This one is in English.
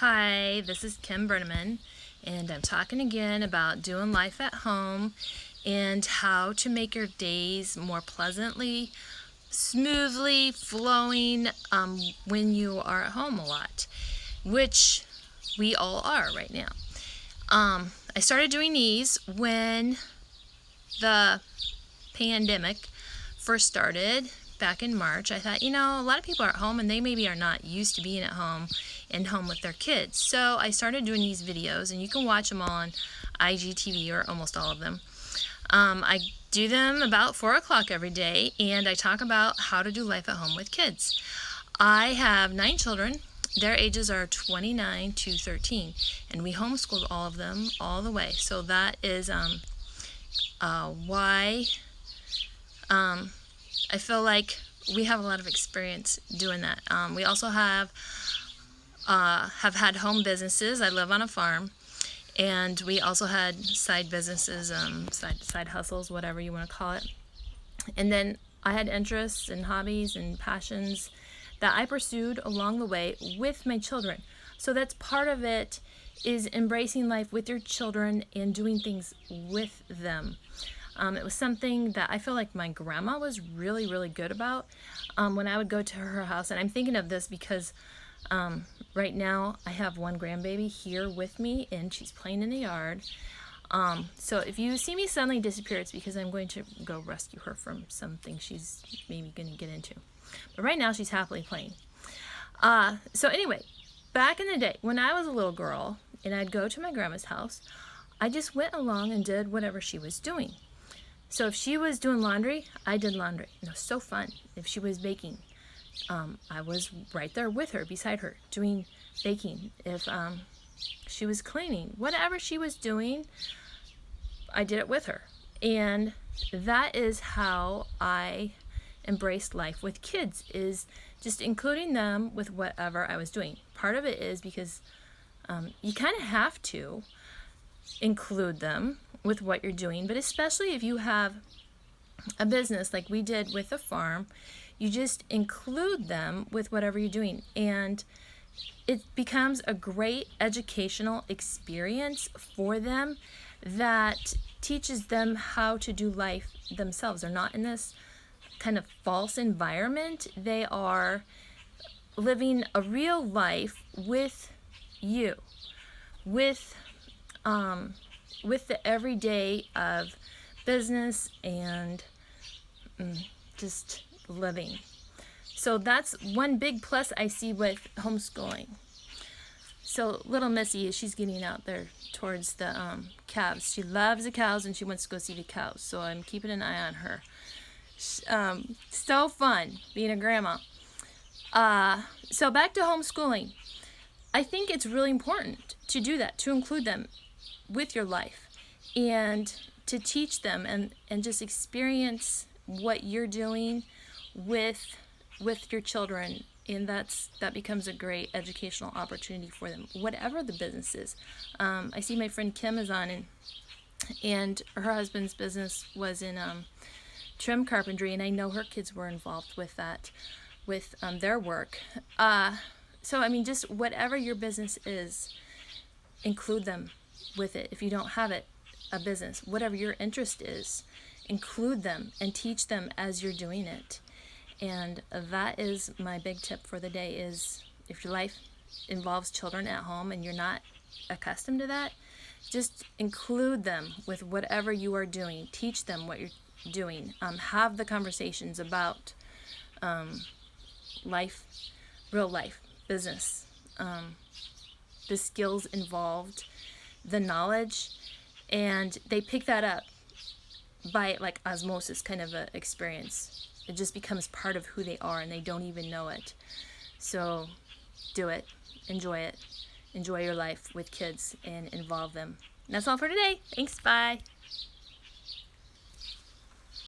Hi, this is Kim Berneman, and I'm talking again about doing life at home and how to make your days more pleasantly, smoothly flowing when you are at home a lot, which we all are right now. I started doing these when the pandemic first started back in March. I thought, a lot of people are at home and they maybe are not used to being at home and home with their kids. So I started doing these videos, and you can watch them all on IGTV, or almost all of them. I do them about 4 o'clock every day, and I talk about how to do life at home with kids. I have 9 children. Their ages are 29 to 13, and we homeschooled all of them all the way. So that is why I feel like we have a lot of experience doing that. We also have had home businesses. I live on a farm, and we also had side businesses, side hustles, whatever you want to call it. And then I had interests and hobbies and passions that I pursued along the way with my children. So that's part of it, is embracing life with your children and doing things with them. It was something that I feel like my grandma was really, really good about when I would go to her house. And I'm thinking of this because right now I have one grandbaby here with me, and she's playing in the yard. So if you see me suddenly disappear, it's because I'm going to go rescue her from something she's maybe going to get into. But right now she's happily playing. So anyway, back in the day when I was a little girl and I'd go to my grandma's house, I just went along and did whatever she was doing. So if she was doing laundry, I did laundry. And it was so fun. If she was baking, I was right there with her, beside her, doing baking. If she was cleaning, whatever she was doing, I did it with her. And that is how I embraced life with kids, is just including them with whatever I was doing. Part of it is because you kind of have to include them with what you're doing, but especially if you have a business like we did with the farm, you just include them with whatever you're doing, and it becomes a great educational experience for them that teaches them how to do life themselves. They're not in this kind of false environment. They are living a real life with you, with the everyday of business and just living. So that's one big plus I see with homeschooling. So little Missy, she's getting out there towards the calves. She loves the cows and she wants to go see the cows. So I'm keeping an eye on her. So fun being a grandma. So back to homeschooling. I think it's really important to do that, to include them with your life and to teach them and just experience what you're doing with your children, and that becomes a great educational opportunity for them, whatever the business is. I see my friend Kim is on, and her husband's business was in trim carpentry, and I know her kids were involved with that, with their work. So I mean, just whatever your business is, include them with it. If you don't have a business, whatever your interest is, include them and teach them as you're doing it. And that is my big tip for the day, is if your life involves children at home and you're not accustomed to that, just include them with whatever you are doing. Teach them what you're doing. Have the conversations about life, real life, business, the skills involved, the knowledge, and they pick that up by like osmosis kind of a experience. It just becomes part of who they are and they don't even know it. So do it, enjoy your life with kids and involve them. And that's all for today. Thanks, bye.